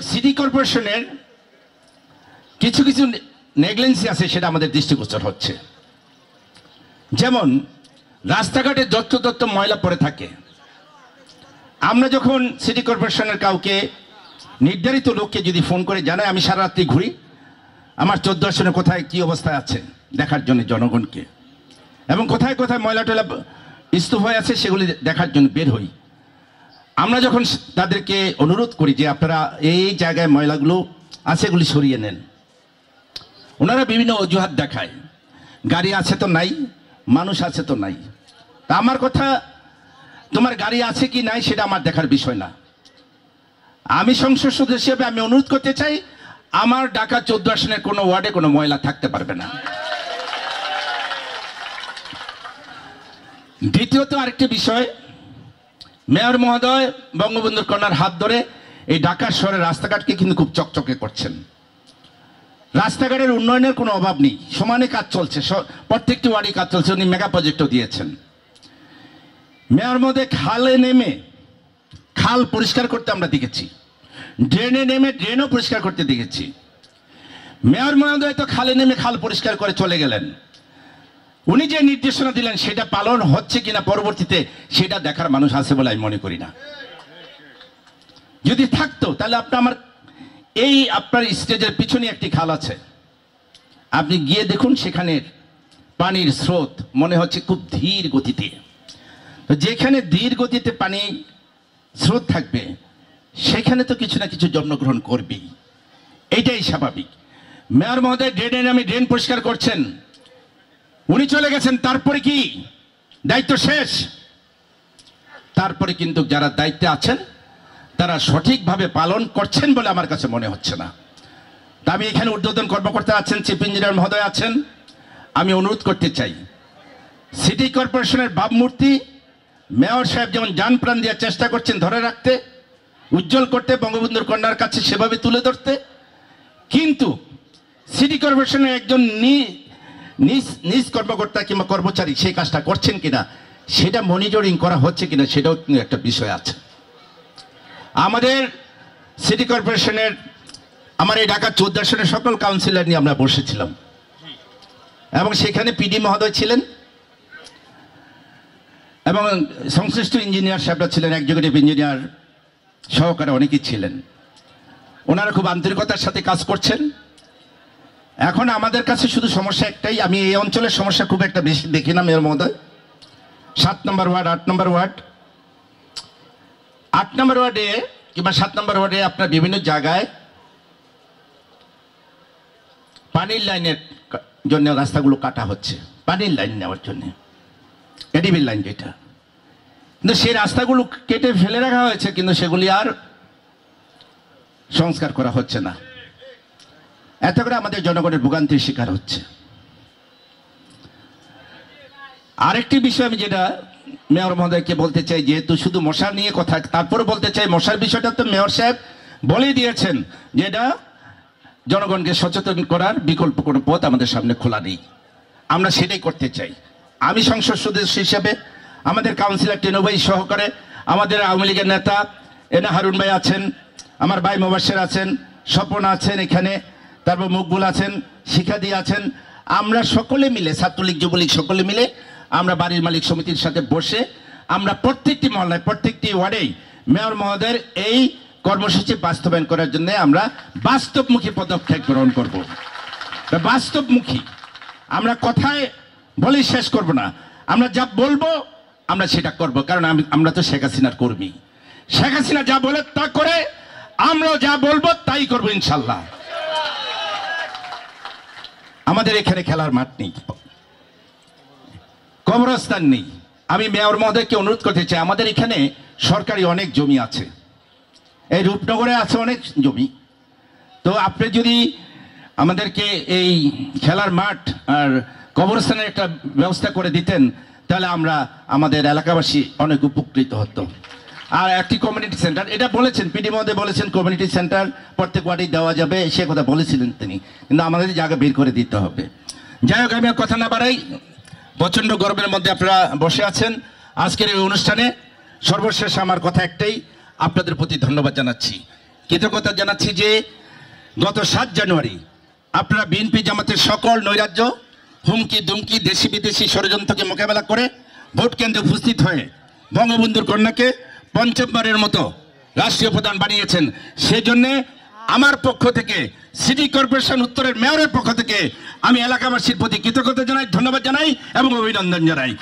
City কর্পোরেশনের কিছু কিছু নেগলেন্সি আছে, সেটা আমাদের দৃষ্টিগোচর হচ্ছে। যেমন রাস্তাঘাটে যত্র ময়লা পড়ে থাকে। আমরা যখন সিটি কর্পোরেশনের কাউকে নির্ধারিত লোককে যদি ফোন করে জানাই, আমি সারা রাত্রি ঘুরি আমার 14 আসনে কোথায় কি অবস্থায় আছে দেখার জন্য জনগণকে, এবং কোথায় কোথায় ময়লা টয়লা স্তূপ হয়ে আছে সেগুলি দেখার জন্য বের হই। আমরা যখন তাদেরকে অনুরোধ করি যে আপনারা এই জায়গায় ময়লাগুলো আছে এগুলি সরিয়ে নেন, ওনারা বিভিন্ন অজুহাত দেখায়, গাড়ি আছে তো নাই, মানুষ আছে তো নাই। তা আমার কথা, তোমার গাড়ি আছে কি নাই সেটা আমার দেখার বিষয় না। আমি সংসদ সদস্য হিসেবে আমি অনুরোধ করতে চাই, আমার ঢাকা 14 আসনের কোনো ওয়ার্ডে কোনো ময়লা থাকতে পারবে না। দ্বিতীয়ত আরেকটি বিষয়, মেয়র মহোদয় বঙ্গবন্ধুর কন্যার হাত ধরে এই ঢাকা শহরের রাস্তাঘাটকে কিন্তু খুব চকচকে করছেন। রাস্তাঘাটের উন্নয়নের কোনো অভাব নেই, সমানে কাজ চলছে, প্রত্যেকটি ওয়ার্ডে কাজ চলছে। উনি মেগা প্রজেক্টও দিয়েছেন। মেয়র মহোদয় খালে নেমে খাল পরিষ্কার করতে আমরা দেখেছি, ড্রেনে নেমে ড্রেনও পরিষ্কার করতে দেখেছি। মেয়র মহোদয় তো খালে নেমে খাল পরিষ্কার করে চলে গেলেন। উনি যে নির্দেশনা দিলেন সেটা পালন হচ্ছে কিনা পরবর্তীতে সেটা দেখার মানুষ আছে বলে আমি মনে করি না। যদি থাকতো তাহলে আমার এই আপনার স্টেজের পিছনে একটি খাল আছে, আপনি গিয়ে দেখুন সেখানে পানির স্রোত মনে হচ্ছে খুব ধীর গতিতে। তো যেখানে ধীর গতিতে পানি স্রোত থাকবে সেখানে তো কিছু না কিছু জন্মগ্রহণ করবেই, এইটাই স্বাভাবিক। মেয়র মহোদয় ড্রেনে নামে ড্রেন পরিষ্কার করছেন, উনি চলে গেছেন, তারপরে কি দায়িত্ব শেষ? তারপরে কিন্তু যারা দায়িত্বে আছেন তারা সঠিকভাবে পালন করছেন বলে আমার কাছে মনে হচ্ছে না। তা আমি এখানে ঊর্ধ্বতন কর্মকর্তা আছেন, চিফ ইঞ্জিনিয়ার মহোদয় আছেন, আমি অনুরোধ করতে চাই, সিটি কর্পোরেশনের ভাবমূর্তি মেয়র সাহেব যেমন জান প্রাণ দিয়ে চেষ্টা করছেন ধরে রাখতে, উজ্জ্বল করতে, বঙ্গবন্ধুর কন্যার কাছে সেভাবে তুলে ধরতে, কিন্তু সিটি কর্পোরেশনের একজন নিজ কর্মকর্তা কিংবা কর্মচারী সেই কাজটা করছেন কিনা, সেটা মনিটরিং করা হচ্ছে কিনা, সেটাও কিন্তু একটা বিষয় আছে। আমাদের সিটি কর্পোরেশনের আমার এই ঢাকা 14 আসনের সকল কাউন্সিলর নিয়ে আমরা বসেছিলাম, এবং সেখানে পিডি মহোদয় ছিলেন এবং সংশ্লিষ্ট ইঞ্জিনিয়ার সাহেবরা ছিলেন, এক্সিকিউটিভ ইঞ্জিনিয়ার সহকারে অনেকেই ছিলেন। ওনারা খুব আন্তরিকতার সাথে কাজ করছেন। এখন আমাদের কাছে শুধু সমস্যা একটাই, আমি এই অঞ্চলের সমস্যা খুব একটা বেশি দেখি না মেয়র মহোদয়। 7 নম্বর ওয়ার্ড, 8 নম্বর ওয়ার্ড, 8 নম্বর ওয়ার্ডে কিংবা 7 নম্বর ওয়ার্ডে আপনার বিভিন্ন জায়গায় পানির লাইনের জন্য রাস্তাগুলো কাটা হচ্ছে, পানির লাইন নেওয়ার জন্য, এডিবির লাইন যেটা, কিন্তু সেই রাস্তাগুলো কেটে ফেলে রাখা হয়েছে, কিন্তু সেগুলি আর সংস্কার করা হচ্ছে না। এত করে আমাদের জনগণের ভোগান্তির শিকার হচ্ছে। আরেকটি বিষয় আমি যেটা মেয়র মহোদয়কে বলতে চাই, যেহেতু শুধু মশার নিয়ে কথা, তারপরে বলতে চাই মশার বিষয়টা তো মেয়র সাহেব বলে দিয়েছেন যে এটা জনগণকে সচেতন করার বিকল্প কোনো পথ আমাদের সামনে খোলা নেই, আমরা সেটাই করতে চাই। আমি সংসদ সদস্য হিসেবে, আমাদের কাউন্সিলর টেনু ভাই সহকারে, আমাদের আওয়ামী লীগের নেতা এনা হারুন ভাই আছেন, আমার ভাই মোবাশ্বের আছেন, স্বপন আছেন এখানে, তারপর মকবুল আছেন, শিখাদি আছেন, আমরা সকলে মিলে, ছাত্রলীগ যুবলীগ সকলে মিলে আমরা বাড়ির মালিক সমিতির সাথে বসে আমরা প্রত্যেকটি মহল্লায় প্রত্যেকটি ওয়ার্ডেই মেয়র মহোদয়ের এই কর্মসূচি বাস্তবায়ন করার জন্য আমরা বাস্তবমুখী পদক্ষেপ গ্রহণ করব। বাস্তবমুখী, আমরা কথায় বলেই শেষ করব না, আমরা যা বলবো আমরা সেটা করব, কারণ আমরা তো শেখ হাসিনার কর্মী। শেখ হাসিনা যা বলে তা করে, আমরাও যা বলবো তাই করবো ইনশাল্লাহ। আমাদের এখানে খেলার মাঠ নেই, কবরস্থান নেই। আমি মেয়র মহোদয়কে অনুরোধ করতে চাই, আমাদের এখানে সরকারি অনেক জমি আছে, এই রূপনগরে আছে অনেক জমি, তো আপনি যদি আমাদেরকে এই খেলার মাঠ আর কবরস্থানের একটা ব্যবস্থা করে দিতেন তাহলে আমরা আমাদের এলাকাবাসী অনেক উপকৃত হতো। আর একটি কমিউনিটি সেন্টার, এটা বলেছেন পিডি মহোদয় বলেছেন কমিউনিটি সেন্টার প্রত্যেক ওয়ার্ডেই দেওয়া যাবে, সে কথা বলেছিলেন তিনি, কিন্তু আমাদের জায়গা বের করে দিতে হবে। যাই হোক, আমি আর কথা না বাড়াই, প্রচণ্ড গরমের মধ্যে আপনারা বসে আছেন আজকের এই অনুষ্ঠানে। সর্বশেষ আমার কথা একটাই, আপনাদের প্রতি ধন্যবাদ জানাচ্ছি। কৃতজ্ঞতা জানাচ্ছি যে গত 7 জানুয়ারি আপনারা বিএনপি জামাতের সকল নৈরাজ্য, হুমকি দুমকি, দেশি বিদেশি ষড়যন্ত্রকে মোকাবেলা করে ভোট কেন্দ্রে উপস্থিত হয়ে বঙ্গবন্ধুর কন্যাকে পঞ্চমবারের মতো রাষ্ট্রীয় প্রধান বানিয়েছেন। সেজন্য আমার পক্ষ থেকে, সিটি কর্পোরেশন উত্তরের মেয়রের পক্ষ থেকে আমি এলাকাবাসীর প্রতি কৃতজ্ঞতা জানাই, ধন্যবাদ জানাই এবং অভিনন্দন জানাই।